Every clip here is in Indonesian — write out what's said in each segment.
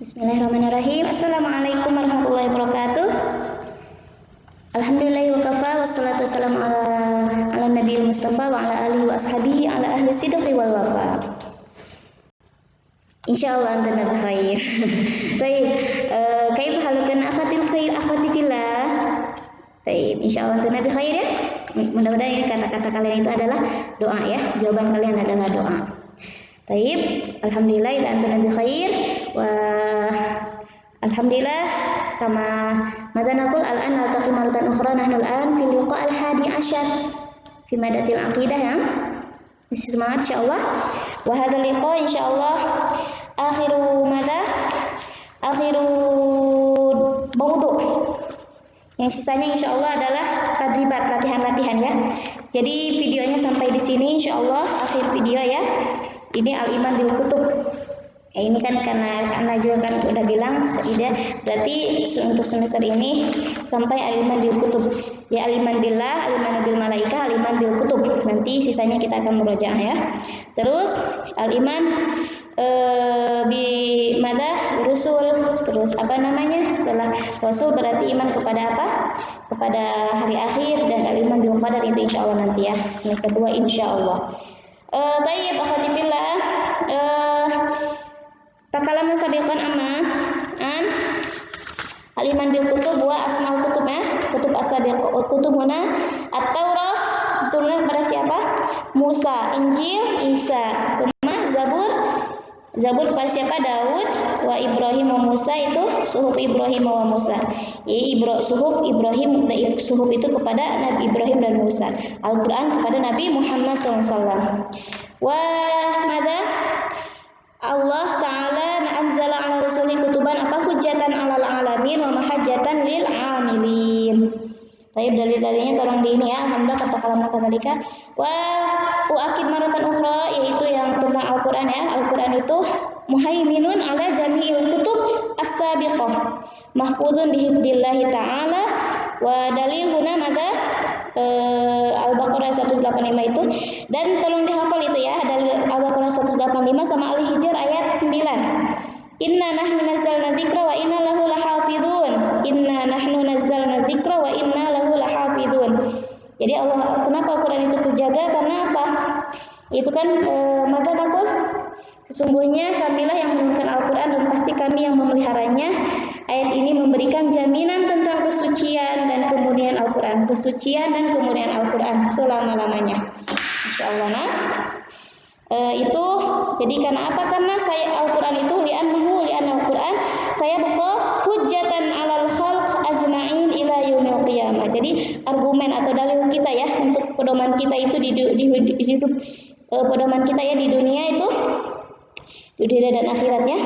Bismillahirrahmanirrahim. Assalamualaikum warahmatullahi wabarakatuh. Alhamdulillah wa kafa wassalatu wassalamu ala nabiyil mustafa wa ala alihi wa ashabihi ala ahli sidqi wal wafa. Insyaallah anta bi khair. Baik, kaifa halukan akhatil khair akhwati fillah? Baik, insyaallah anta bi khair ya. Mudah-mudahan ini kata-kata kalian itu adalah doa ya. Jawaban kalian adalah doa. Baik, alhamdulillah anta bi khair wa alhamdulillah kama mada naqul al-an naltaqi maratan ukhra nahnu al-an fi liqa al-hadi asyar fi madatil aqidah ya. Masih semangat insyaallah. Wa hadha liqa insyaallah akhiru mawdu'. Yang sisanya insyaallah adalah tadribat, latihan-latihan ya. Jadi videonya sampai di sini insyaallah akhir video ya. Ini al-iman bil kutub. Ya, ini kan karena juga kan udah bilang seidah berarti untuk semester ini sampai al-iman bil kutub. Ya al-iman billah, al-iman bil malaika, al-iman bil kutub. Nanti sisanya kita akan murojaah ya. Terus al-iman bi mada rusul. Terus apa namanya? Setelah rasul berarti iman kepada apa? Kepada hari akhir dan al-iman bil qadar itu insyaallah nanti ya. Yang kedua insyaallah. Baik akhwati fillah. Takalamna sabiqan amma an al-iman bil kutub wa asmaul kutub ya. Kutub as-sabiq kutub huna at-Taurah turun pada siapa? Musa, Injil Isa, semua Zabur kepada siapa? Daud, wa Ibrahim wa Musa itu suhuf Ibrahim wa Musa. Suhuf Ibrahim dan suhuf itu kepada Nabi Ibrahim dan Musa. Al-Quran kepada Nabi Muhammad SAW. Wa mada Allah Ta'ala anzala ala rasuli kutuban apa hujjatan alal alamin wa mahajjatan lil amilin. Baik, dalil-dalilnya tolong di ini ya. Alhamdulillah kata kalam kadalika. Wa uakid maratan ukhra yaitu yang tentang Al-Qur'an ya. Al-Qur'an itu muhaiminun ala jami'il kutub as-sabiqah. Mahfuzun bihifdillahi ta'ala wa dalil huna mada Al-Baqarah 185 itu dan tolong dihafal itu ya. Dalil Al-Baqarah 185 sama Al-Hijr ayat 9. Inna nahnu nazzalna dzikra wa inna lahu lahafizun. Inna nahnu nazzalna dzikra wa inna lahu lahafizun. Jadi Allah, kenapa Al-Qur'an itu terjaga? Karena apa? Itu kan maka naqul sesungguhnya kamilah yang menurunkan Al-Qur'an dan pasti kami yang memeliharanya. Ayat ini memberikan jaminan tentang kesucian dan kemudian Al-Qur'an, kesucian dan kemudian Al-Qur'an selama-lamanya. Insyaallah nah. Itu jadi karena apa? Karena saya Al-Qur'an itu li'anna Al-Qur'an saya baqa hujjatan 'alal khalq ajma'in ila yaumil qiyamah. Jadi argumen atau dalil kita ya untuk pedoman kita itu di hidup pedoman kita ya di dunia itu di dunia dan akhiratnya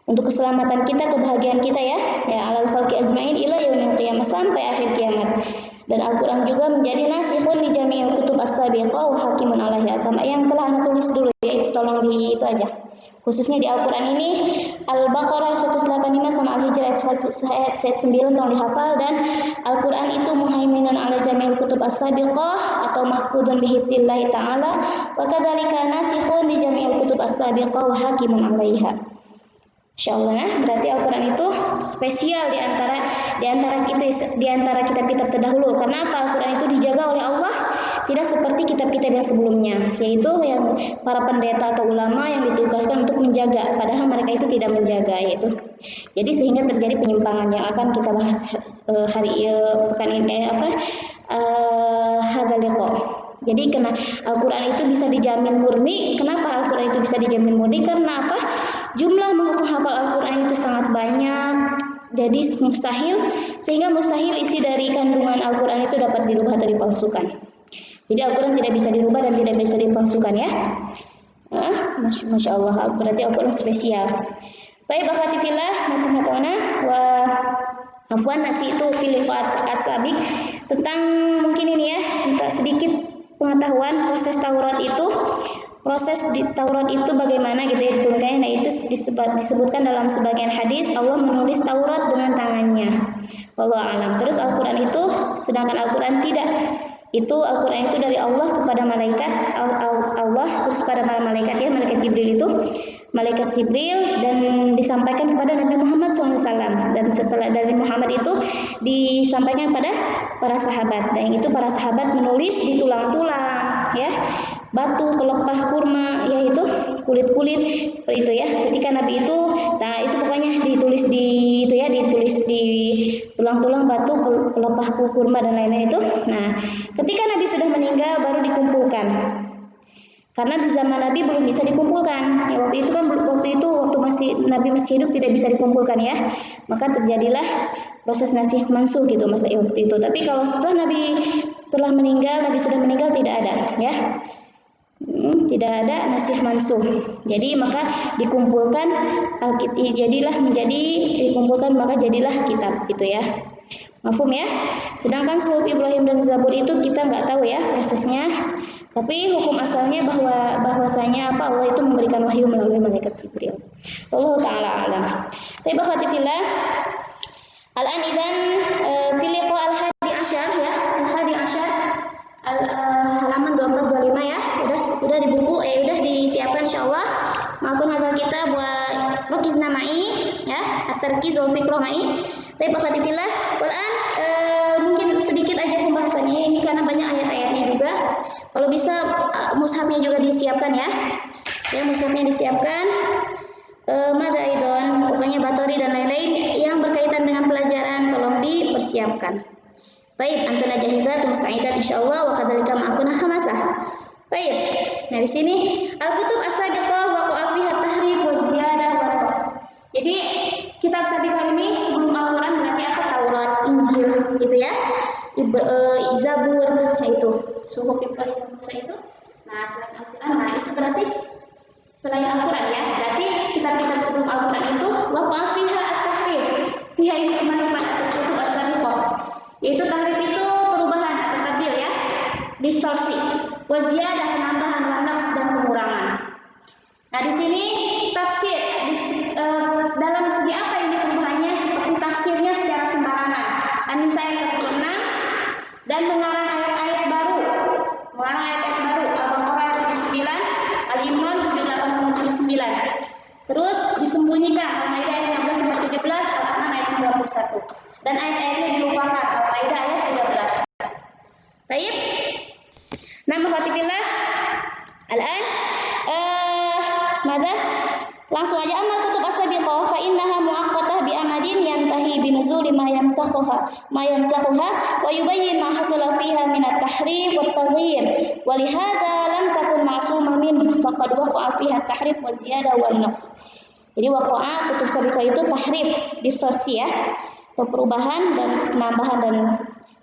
untuk keselamatan kita, kebahagiaan kita ya 'alal khalqi ajma'in ila yaumil qiyamah sampai akhir kiamat. Dan Al-Qur'an juga menjadi nasikhun li jami'il kutub as-sabiqah wa hakimun 'alaiha. Yang telah Anda tulis dulu ya, itu tolong di itu aja. Khususnya di Al-Qur'an ini Al-Baqarah 185 sama Al-Hijr ayat 9 tolong dihafal dan Al-Qur'an itu muhaiminun 'ala jami'il kutub as-sabiqah atau mahfuzun bihifdillahi ta'ala wa kadzalika nasikhun li jami'il kutub as-sabiqah wa hakimun 'alaiha. Insyaallah berarti Al-Qur'an itu spesial di antara kitab-kitab terdahulu. Karena apa? Al-Qur'an itu dijaga oleh Allah tidak seperti kitab-kitab yang sebelumnya, yaitu yang para pendeta atau ulama yang ditugaskan untuk menjaga, padahal mereka itu tidak menjaga yaitu. Jadi sehingga terjadi penyimpangan yang akan kita bahas pekan ini hadzaliqa. Jadi karena Al-Quran itu bisa dijamin murni. Kenapa Al-Quran itu bisa dijamin murni? Karena apa? Jumlah menghafal Al-Quran itu sangat banyak. Jadi mustahil, sehingga mustahil isi dari kandungan Al-Quran itu dapat dirubah atau dipalsukan. Jadi Al-Quran tidak bisa dirubah dan tidak bisa dipalsukan ya. Masya Allah, berarti Al-Quran spesial. Baik, akhwati fillah, mafhumatuna wa afwan nasi itu filifat at-sabiq tentang mungkin ini ya, untuk sedikit pengetahuan proses Taurat itu. Proses di Taurat itu bagaimana gitu ya diturunkannya. Nah itu disebutkan dalam sebagian hadis Allah menulis Taurat dengan tangannya. Wallahu a'lam. Terus Al-Quran itu, sedangkan Al-Quran tidak. Itu Al-Quran itu dari Allah kepada malaikat Allah terus pada para malaikat ya, malaikat Jibril dan disampaikan kepada Nabi Muhammad SAW, dan setelah dari Muhammad itu disampaikan pada para sahabat, dan itu para sahabat menulis di tulang-tulang ya, batu, pelepah kurma, yaitu kulit-kulit seperti itu ya. Ketika Nabi itu, nah itu pokoknya ditulis di itu ya, ditulis di tulang-tulang, batu, pelepah kurma dan lain-lain itu. Nah, ketika Nabi sudah meninggal baru dikumpulkan. Karena di zaman Nabi belum bisa dikumpulkan. Ya, waktu itu masih Nabi masih hidup tidak bisa dikumpulkan ya. Maka terjadilah proses nasikh mansuh gitu masa waktu itu. Tapi kalau setelah Nabi Nabi sudah meninggal tidak ada ya. Tidak ada nasikh mansuh. Jadi maka dikumpulkan maka jadilah kitab itu ya. Mafhum ya? Sedangkan suhuf Ibrahim dan Zabur itu kita nggak tahu ya prosesnya. Tapi hukum asalnya bahwasanya Allah itu memberikan wahyu melalui malaikat Jibril. Wallahu taala alam. Baik akhwatillah. Al-an idzan fi liqa al-hadi asyar ya. Al-hadi asyar halaman 2425 ya. Udah di buku udah disiapkan insyaallah. Maupun hafal kita buat Rokiz Namai ya, at-tarkiz wal fikrah mai. Baik akhwatillah. Wal-an mungkin sedikit aja pembahasannya ini karena banyak ayat-ayatnya juga. Kalau bisa mushafnya juga disiapkan ya. Ya, mushafnya disiapkan. Madaidon, pokoknya batori dan lain-lain yang berkaitan dengan pelajaran tolong dipersiapkan. Baik, antuna jahizat musta'idat insyaallah wa kadzalika ma'akuna hamasah. Baik. Nah, di sini al-kutub as-sabiqah wa qafiha tahrif wa ziyadah wa naqs. Jadi, kitab sabiqah ini sebelum Al-Qur'an berarti apa? Taurat, Injil gitu ya. Zabur itu suhuf Ibrahim Musa itu. Nah, selain Al-Qur'an, nah itu berarti selain Al-Qur'an ya. Berarti kitab-kitab sebelum Al-Qur'an itu wa fiha at-tahrif. Fiha ini kembali pada kutub as-sabiqah. Yaitu tahrif itu perubahan atau tabdil ya. Distorsi. Wa ziyadah penambahan, wa naqs dan pengurangan. Nah, di sini tafsir dalam segi apa ini perubahannya, seperti tafsirnya secara sembarangan. An-Nisa ayat 46 dan mengarang ayat-ayat baru. Al-Baqarah ayat 79, Al-Imran 78 sampai 79. Terus disembunyikan Al-Maidah ayat 16 sampai 17, Al-An'am ayat 91. Dan ayat-ayatnya dilupakan, Al-Maidah ayat 13. Baik. Nah, mafatillah. Al-an mada? Langsung aja amal kutub as-sabiqah fa innaha muaqqatah bi amadin yantahi bi nuzuli ma yansakhuha wa yubayyin ma hasala fiha min at-tahrif wa at-taghyir wa li hadha lam takun ma'suma min faqad waqa'a fiha at-tahrif wa ziyadah wa an-naqs. Jadi waqa'a kutub sabiqah itu tahrif, distorsi ya, perubahan dan penambahan dan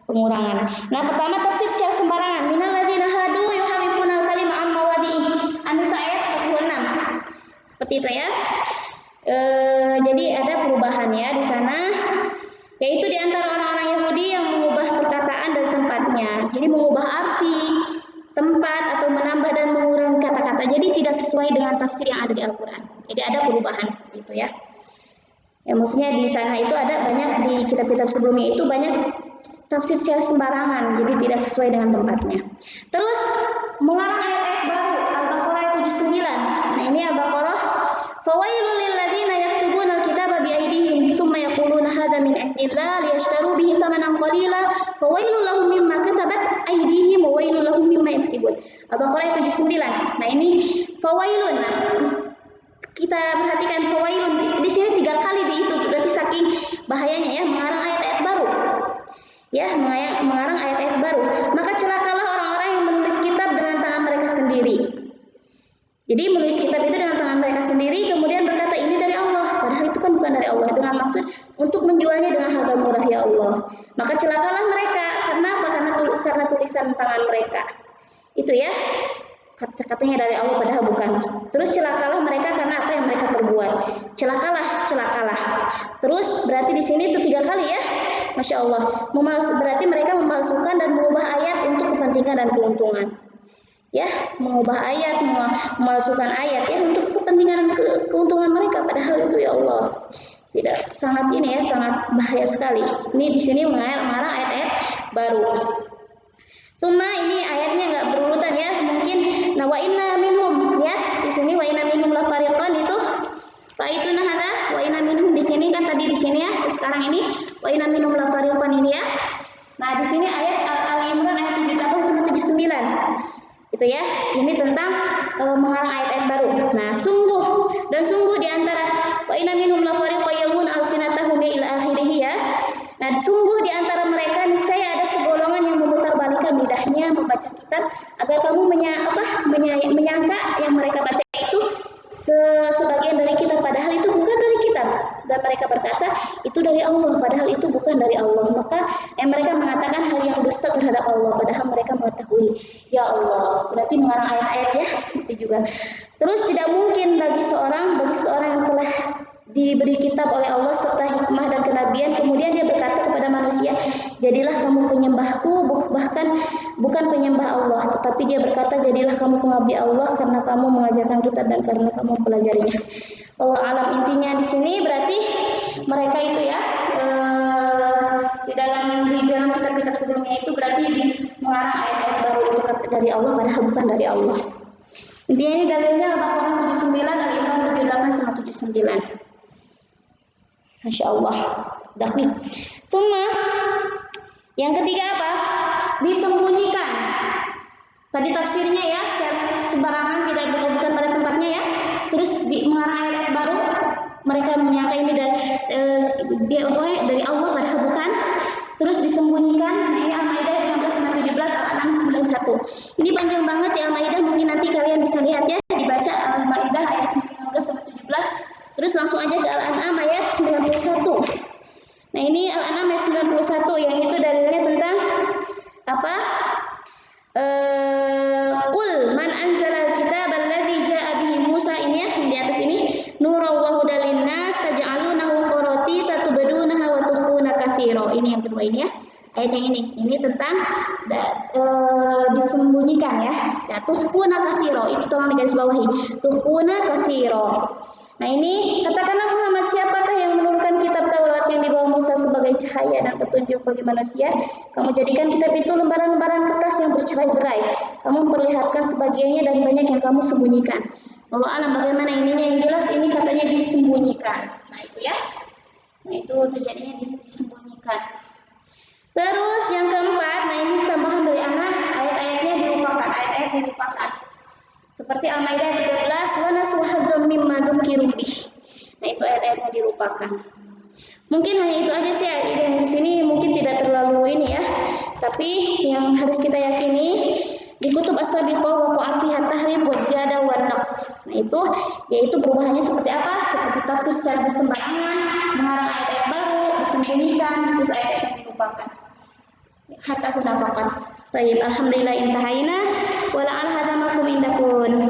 pengurangan. Nah, pertama tafsir secara sembarangan. Minal ladzina hadu yuharrifuna al-kalima an mawadihi. An-Nisa ayat 46. Seperti itu ya. Jadi ada perubahan ya di sana, yaitu di antara orang-orang Yahudi yang mengubah perkataan dari tempatnya. Jadi mengubah arti, tempat atau menambah dan mengurangi kata-kata. Jadi tidak sesuai dengan tafsir yang ada di Al-Qur'an. Jadi ada perubahan seperti itu ya. Ya, maksudnya di sana itu ada banyak, di kitab-kitab sebelumnya itu banyak tafsir secara sembarangan, jadi tidak sesuai dengan tempatnya. Terus mengarang ayat-ayat baru, Al-Baqarah 79. Nah, ini Al-Baqarah, fawailul lil ladzina yaktubuna al-kitaba bi aydihim tsumma yaquluna hadza min indillah liyashtaru bihi thamanan qalila fawailul lahum mimma katabat aydihim wa wailul lahum mimma yaksibun. Al-Baqarah 79. Nah, ini fawailun. Nah, kita perhatikan fawailun di sini 3 kali dihitung, berarti saking bahayanya ya mengarang ayat-ayat baru. Ya, mengarang ayat-ayat baru. Maka celakalah orang-orang yang menulis kitab dengan tangan mereka sendiri. Jadi menulis kitab itu dengan tangan mereka sendiri, kemudian berkata ini dari Allah, padahal itu kan bukan dari Allah, dengan maksud untuk menjualnya dengan harga murah ya Allah. Maka celakalah mereka. Karena apa? Karena tulisan tangan mereka. Itu ya. Katanya dari Allah padahal bukan. Terus celakalah mereka karena apa yang mereka perbuat. Celakalah. Terus berarti di sini itu 3 kali ya. Masya Allah. Berarti mereka memalsukan dan mengubah ayat untuk kepentingan dan keuntungan. Ya, mengubah ayat, memalsukan ayat ya untuk kepentingan dan keuntungan mereka. Padahal itu ya Allah tidak, sangat ini ya, sangat bahaya sekali. Ini di sini mengarang ayat-ayat baru. Summa ini ayatnya nggak berurutan ya, mungkin nah wa inna minhum ya, di sini wa inna minhum la fariqan itu itu hada wa inna minhum di sini kan tadi di sini ya, sekarang ini wa inna minhum la fariqan ini ya. Nah, di sini ayat Al-Imran ayat 78 sampai 79. Itu ya, ini tentang mengarang ayat-ayat baru. Nah, sungguh di antara wa inna minhum la fariqan yalmun alsinatahum ila akhirih ya. Nah, sungguh di antara mereka niscaya ada segolongan yang memutarbalikkan lidahnya membaca kitab agar kamu menyangka yang mereka baca itu sebagian dari kitab, padahal itu bukan dari kitab, dan mereka berkata itu dari Allah padahal itu bukan dari Allah. Maka mereka mengatakan hal yang dusta terhadap Allah padahal mereka mengetahui. Ya Allah, berarti mengarang ayat-ayat ya, itu juga. Terus tidak mungkin bagi seorang yang telah diberi kitab oleh Allah serta hikmah dan kenabian, kemudian dia berkata kepada manusia, jadilah kamu penyembahku, bahkan bukan penyembah Allah, tetapi dia berkata, jadilah kamu pengabdi Allah karena kamu mengajarkan kitab dan karena kamu mempelajarinya. Allah alam, intinya di sini berarti mereka itu ya di dalam kitab-kitab sebelumnya itu berarti mengarang ayat-ayat baru itu dari Allah padahal bukan dari Allah. Intinya ini dalilnya Al-Baqarah 79, Al-Imran 78 sama 79. Masya Allah. Dakik. Cuma yang ketiga apa? Disembunyikan. Tadi tafsirnya ya sembarangan, tidak bukan pada tempatnya ya. Terus mengarang ayat baru, mereka menyangka ini dari Allah padahal bukan. Terus disembunyikan. Nah, ini Al-Maidah 15 sampai 17, Al-An'am 91. Ini panjang banget ya Al-Maidah, mungkin nanti kalian bisa lihat ya, dibaca Al-Maidah ayat 15 sampai 17. Terus langsung aja ke Al-An'am ayat 91. Nah, ini Al-An'am ayat 91 yang itu dalilnya tentang apa? Qul man anzalal kitaba alladzi jaa bihi Musa, ini ya yang di atas ini, nuran wa hudal linnas taj'alunahu qaratisa tubdunaha wa tukhfuna katsira. Ini yang kedua ini ya. Ayat yang ini tentang disembunyikan ya. Ya, tukhfuna katsira itu tolong digaris bawahi. Tukhfuna katsira. Nah, ini katakanlah Muhammad, siapakah yang menurunkan kitab Taurat yang dibawa Musa sebagai cahaya dan petunjuk bagi manusia? Kamu jadikan kitab itu lembaran-lembaran kertas yang bercerai-berai. Kamu memperlihatkan sebagiannya dan banyak yang kamu sembunyikan. Allah alam bagaimana ininya, yang jelas ini katanya disembunyikan. Nah, itu ya. Nah, itu terjadinya disembunyikan. Terus yang keempat, nah ini tambahan dari anak, ayat-ayatnya dilupakan. Seperti Al-Maidah 13, wa nasu hadzam mimma dzukiru bih. Nah, itu ayat-ayatnya dilupakan. Mungkin hanya itu aja sih yang di sini, mungkin tidak terlalu ini ya. Tapi yang harus kita yakini di kutub as-sabiqah waqa'a fiha tahrif wa ziyadah wa naqs. Nah, itu yaitu perubahannya seperti apa? Seperti tafsir secara bersembarangan, mengarang ayat-ayat baru, disembunyikan, terus ayat-ayat yang dilupakan. Hatta hunafakan. Baik, alhamdulillah intahaina wa la'al hadza mafhum indakun.